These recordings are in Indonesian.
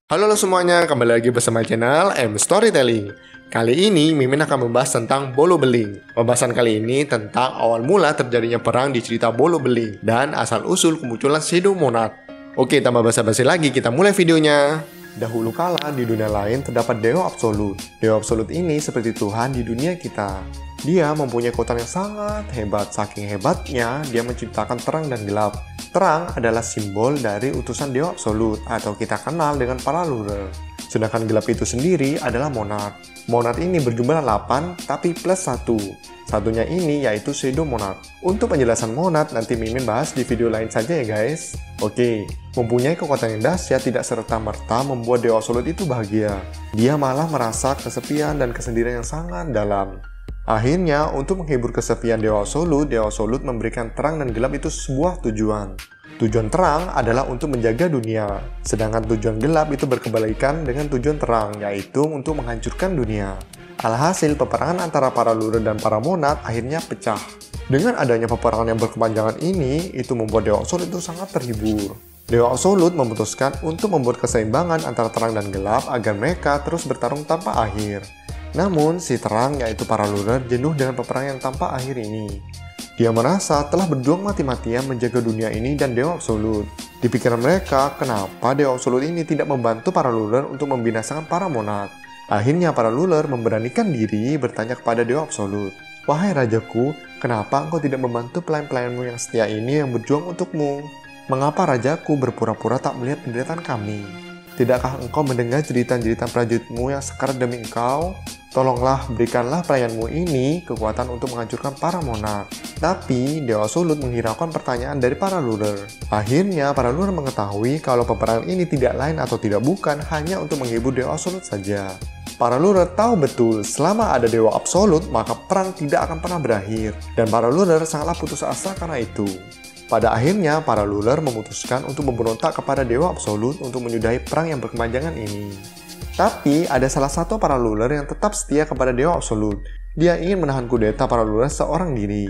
Halo semuanya, kembali lagi bersama channel M Storytelling. Kali ini Mimin akan membahas tentang Bolo Beling. Pembahasan kali ini tentang awal mula terjadinya perang di cerita Bolo Beling dan asal-usul kemunculan Shadow Monarch. Oke, tanpa basa-basi lagi, kita mulai videonya. Dahulu kala di dunia lain terdapat Dewa Absolut. Dewa Absolut ini seperti Tuhan di dunia kita. Dia mempunyai kekuatan yang sangat hebat. Saking hebatnya, dia menciptakan terang dan gelap. Terang adalah simbol dari utusan Dewa Absolut atau kita kenal dengan para ruler. Sedangkan gelap itu sendiri adalah Monarch. Monarch ini berjumlah 8 tapi plus 1. Satunya ini yaitu Shadow Monarch. Untuk penjelasan Monarch nanti Mimin bahas di video lain saja ya guys. Oke, mempunyai kekuatan yang dahsyat tidak serta-merta membuat Dewa Absolut itu bahagia. Dia malah merasa kesepian dan kesendirian yang sangat dalam. Akhirnya, untuk menghibur kesepian Dewa Absolut memberikan terang dan gelap itu sebuah tujuan. Tujuan terang adalah untuk menjaga dunia, sedangkan tujuan gelap itu berkebalikan dengan tujuan terang, yaitu untuk menghancurkan dunia. Alhasil, peperangan antara para ruler dan para monarch akhirnya pecah. Dengan adanya peperangan yang berkepanjangan ini, itu membuat Dewa Absolut itu sangat terhibur. Dewa Absolut memutuskan untuk membuat keseimbangan antara terang dan gelap agar mereka terus bertarung tanpa akhir. Namun, si terang yaitu para ruler jenuh dengan peperangan yang tanpa akhir ini. Dia merasa telah berjuang mati-matian menjaga dunia ini dan Dewa Absolut. Di pikiran mereka, kenapa Dewa Absolut ini tidak membantu para ruler untuk membinasakan para monarch? Akhirnya para ruler memberanikan diri bertanya kepada Dewa Absolut. Wahai rajaku, kenapa engkau tidak membantu pelayan-pelayanmu yang setia ini yang berjuang untukmu? Mengapa rajaku berpura-pura tak melihat penderitaan kami? Tidakkah engkau mendengar jeritan-jeritan prajuritmu yang sekarat demi engkau? Tolonglah berikanlah pelayanmu ini kekuatan untuk menghancurkan para monarch. Tapi Dewa Absolut menghiraukan pertanyaan dari para ruler. Akhirnya para ruler mengetahui kalau peperangan ini tidak lain atau tidak bukan hanya untuk menghibur Dewa Absolut saja. Para ruler tahu betul selama ada Dewa Absolut maka perang tidak akan pernah berakhir. Dan para ruler sangatlah putus asa karena itu. Pada akhirnya para ruler memutuskan untuk memberontak kepada Dewa Absolut untuk menyudahi perang yang berkepanjangan ini. Tapi ada salah satu para ruler yang tetap setia kepada Dewa Absolut. Dia ingin menahan kudeta para ruler seorang diri.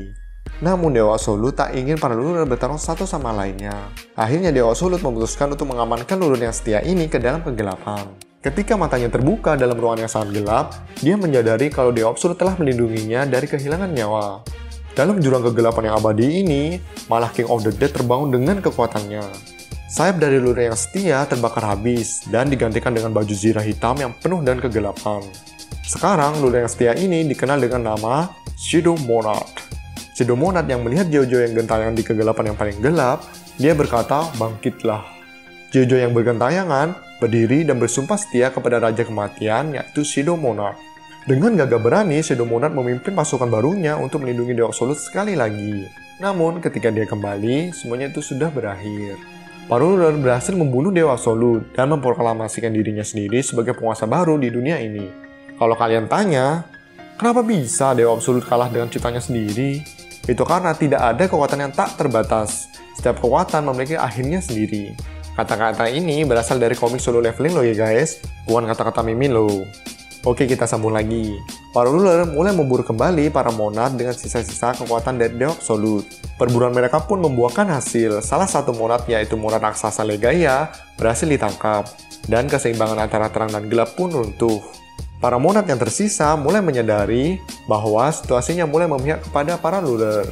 Namun Dewa Absolut tak ingin para ruler bertarung satu sama lainnya. Akhirnya Dewa Absolut memutuskan untuk mengamankan ruler yang setia ini ke dalam kegelapan. Ketika matanya terbuka dalam ruangan yang sangat gelap, dia menyadari kalau Dewa Absolut telah melindunginya dari kehilangan nyawa. Dalam jurang kegelapan yang abadi ini, malah King of the Dead terbangun dengan kekuatannya. Sayap dari ruler yang setia terbakar habis dan digantikan dengan baju zirah hitam yang penuh dengan kegelapan. Sekarang ruler yang setia ini dikenal dengan nama Shadow Monarch. Shadow Monarch yang melihat Jojo yang gentayangan di kegelapan yang paling gelap, dia berkata, "Bangkitlah." Jojo yang bergentayangan berdiri dan bersumpah setia kepada Raja Kematian yaitu Shadow Monarch. Dengan gagah berani, Shadow Monarch memimpin pasukan barunya untuk melindungi Dewa Absolut sekali lagi. Namun ketika dia kembali, semuanya itu sudah berakhir. Para ruler berhasil membunuh Dewa Absolut dan memproklamasikan dirinya sendiri sebagai penguasa baru di dunia ini. Kalau kalian tanya, kenapa bisa Dewa Absolut kalah dengan ciptanya sendiri? Itu karena tidak ada kekuatan yang tak terbatas. Setiap kekuatan memiliki akhirnya sendiri. Kata-kata ini berasal dari komik Solo Leveling loh ya guys, bukan kata-kata Mimin loh. Oke, kita sambung lagi. Para ruler mulai memburu kembali para monarch dengan sisa-sisa kekuatan dari Dewa Absolut. Perburuan mereka pun membuahkan hasil. Salah satu monarch yaitu monarch raksasa Legaia berhasil ditangkap. Dan keseimbangan antara terang dan gelap pun runtuh. Para monarch yang tersisa mulai menyadari bahwa situasinya mulai memihak kepada para ruler.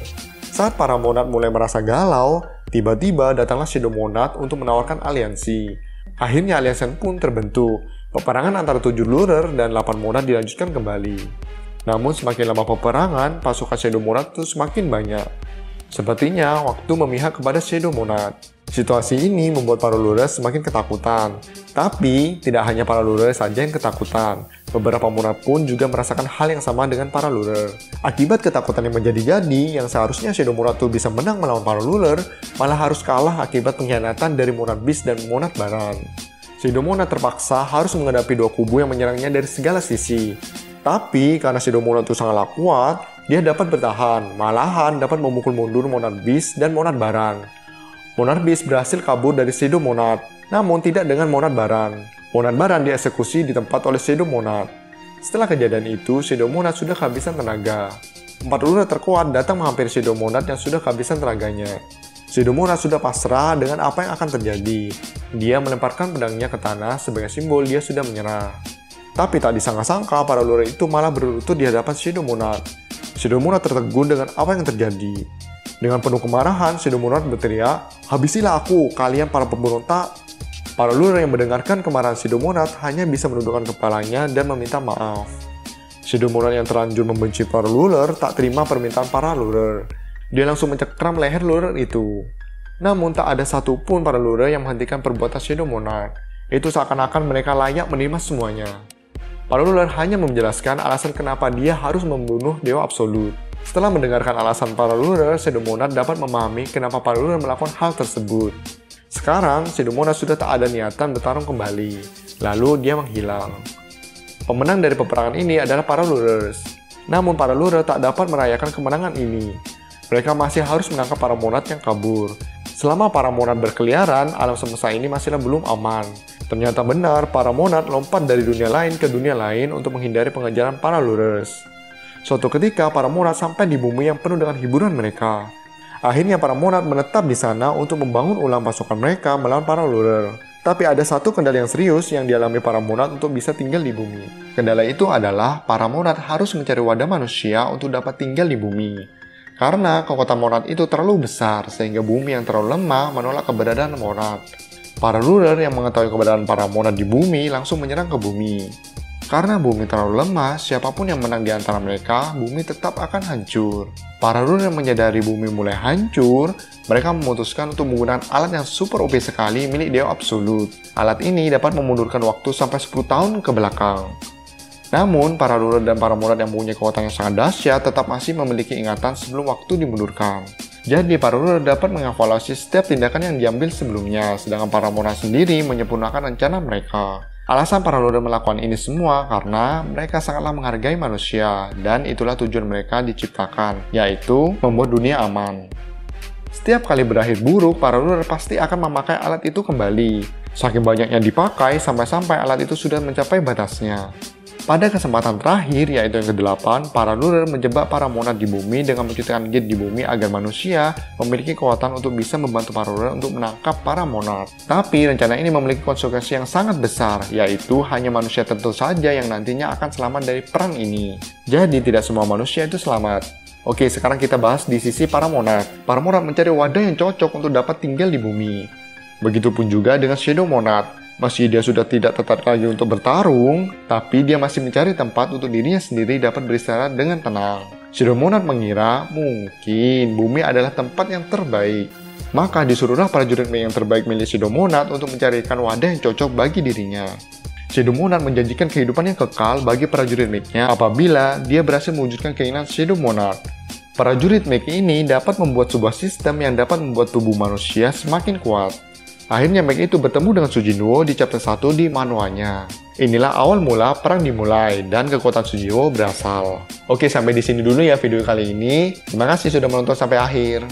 Saat para monarch mulai merasa galau, tiba-tiba datanglah Shadow Monarch untuk menawarkan aliansi. Akhirnya aliansi pun terbentuk. Peperangan antara 7 ruler dan 8 monarch dilanjutkan kembali. Namun semakin lama peperangan, pasukan Shadow Monarch itu semakin banyak. Sepertinya waktu memihak kepada Shadow Monarch. Situasi ini membuat para ruler semakin ketakutan. Tapi tidak hanya para ruler saja yang ketakutan. Beberapa monarch pun juga merasakan hal yang sama dengan para ruler. Akibat ketakutan yang menjadi-jadi, yang seharusnya Shadow Monarch itu bisa menang melawan para ruler, malah harus kalah akibat pengkhianatan dari Monarch Beast dan Monarch Baran. Shadow Monarch terpaksa harus menghadapi dua kubu yang menyerangnya dari segala sisi. Tapi karena Shadow Monarch itu sangatlah kuat, dia dapat bertahan, malahan dapat memukul mundur Monarch Beast dan Monarch Baran. Monarch Beast berhasil kabur dari Shadow Monarch, namun tidak dengan Monarch Baran. Monarch Baran dieksekusi di tempat oleh Shadow Monarch. Setelah kejadian itu, Shadow Monarch sudah kehabisan tenaga. 4 ruler terkuat datang menghampiri Shadow Monarch yang sudah kehabisan tenaganya. Shido Monad sudah pasrah dengan apa yang akan terjadi. Dia melemparkan pedangnya ke tanah sebagai simbol dia sudah menyerah. Tapi tak disangka-sangka para lurer itu malah berlutut di hadapan Shido Monad. Shido Monad tertegun dengan apa yang terjadi. Dengan penuh kemarahan, Shido Monad berteriak, "Habisilah aku, kalian para pemberontak!" Para lurer yang mendengarkan kemarahan Shido Monad hanya bisa menundukkan kepalanya dan meminta maaf. Shido Monad yang terlanjur membenci para lurer tak terima permintaan para lurer. Dia langsung mencekram leher lurer itu. Namun tak ada satupun para lurer yang menghentikan perbuatan Shido Monad. Itu seakan-akan mereka layak menerima semuanya. Para lurer hanya menjelaskan alasan kenapa dia harus membunuh Dewa Absolut. Setelah mendengarkan alasan para lurer, Shido Monad dapat memahami kenapa para lurer melakukan hal tersebut. Sekarang, Shido Monad sudah tak ada niatan bertarung kembali. Lalu dia menghilang. Pemenang dari peperangan ini adalah para lurers. Namun para lurer tak dapat merayakan kemenangan ini. Mereka masih harus menangkap para monad yang kabur. Selama para monad berkeliaran, alam semesta ini masihlah belum aman. Ternyata benar, para monad lompat dari dunia lain ke dunia lain untuk menghindari pengejaran para lurers. Suatu ketika, para monad sampai di bumi yang penuh dengan hiburan mereka. Akhirnya para monad menetap di sana untuk membangun ulang pasukan mereka melawan para lurer. Tapi ada satu kendala yang serius yang dialami para monad untuk bisa tinggal di bumi. Kendala itu adalah para monad harus mencari wadah manusia untuk dapat tinggal di bumi. Karena kekuatan monad itu terlalu besar sehingga bumi yang terlalu lemah menolak keberadaan monad. Para lurer yang mengetahui keberadaan para monad di bumi langsung menyerang ke bumi. Karena bumi terlalu lemah, siapapun yang menang di antara mereka, bumi tetap akan hancur. Para lurer yang menyadari bumi mulai hancur, mereka memutuskan untuk menggunakan alat yang super OP sekali milik Dewa Absolut. Alat ini dapat memundurkan waktu sampai 10 tahun ke belakang. Namun, para lurer dan para monad yang mempunyai kekuatan yang sangat dahsyat tetap masih memiliki ingatan sebelum waktu dimundurkan. Jadi, para lurer dapat mengevaluasi setiap tindakan yang diambil sebelumnya, sedangkan para monad sendiri menyempurnakan rencana mereka. Alasan para lurer melakukan ini semua karena mereka sangatlah menghargai manusia, dan itulah tujuan mereka diciptakan, yaitu membuat dunia aman. Setiap kali berakhir buruk, para lurer pasti akan memakai alat itu kembali. Saking banyaknya dipakai, sampai-sampai alat itu sudah mencapai batasnya. Pada kesempatan terakhir, yaitu yang ke-8, para lurer menjebak para monad di bumi dengan menciptakan gate di bumi agar manusia memiliki kekuatan untuk bisa membantu para lurer untuk menangkap para monad. Tapi rencana ini memiliki konsekuensi yang sangat besar, yaitu hanya manusia tentu saja yang nantinya akan selamat dari perang ini. Jadi tidak semua manusia itu selamat. Oke, sekarang kita bahas di sisi para monad. Para monad mencari wadah yang cocok untuk dapat tinggal di bumi. Begitupun juga dengan Shido Monad. Meski dia sudah tidak tertarik lagi untuk bertarung, tapi dia masih mencari tempat untuk dirinya sendiri dapat beristirahat dengan tenang. Shido Monad mengira mungkin bumi adalah tempat yang terbaik. Maka disuruhlah prajurit yang terbaik milik Shido Monad untuk mencarikan wadah yang cocok bagi dirinya. Shido Monad menjanjikan kehidupan yang kekal bagi prajurit Meg-nya apabila dia berhasil mewujudkan keinginan Shido Monad. Prajurit Meg ini dapat membuat sebuah sistem yang dapat membuat tubuh manusia semakin kuat. Akhirnya Meg itu bertemu dengan Sujinwo di chapter 1 di manualnya. Inilah awal mula perang dimulai dan kekuatan Sujinwo berasal. Oke, sampai di sini dulu ya video kali ini. Terima kasih sudah menonton sampai akhir.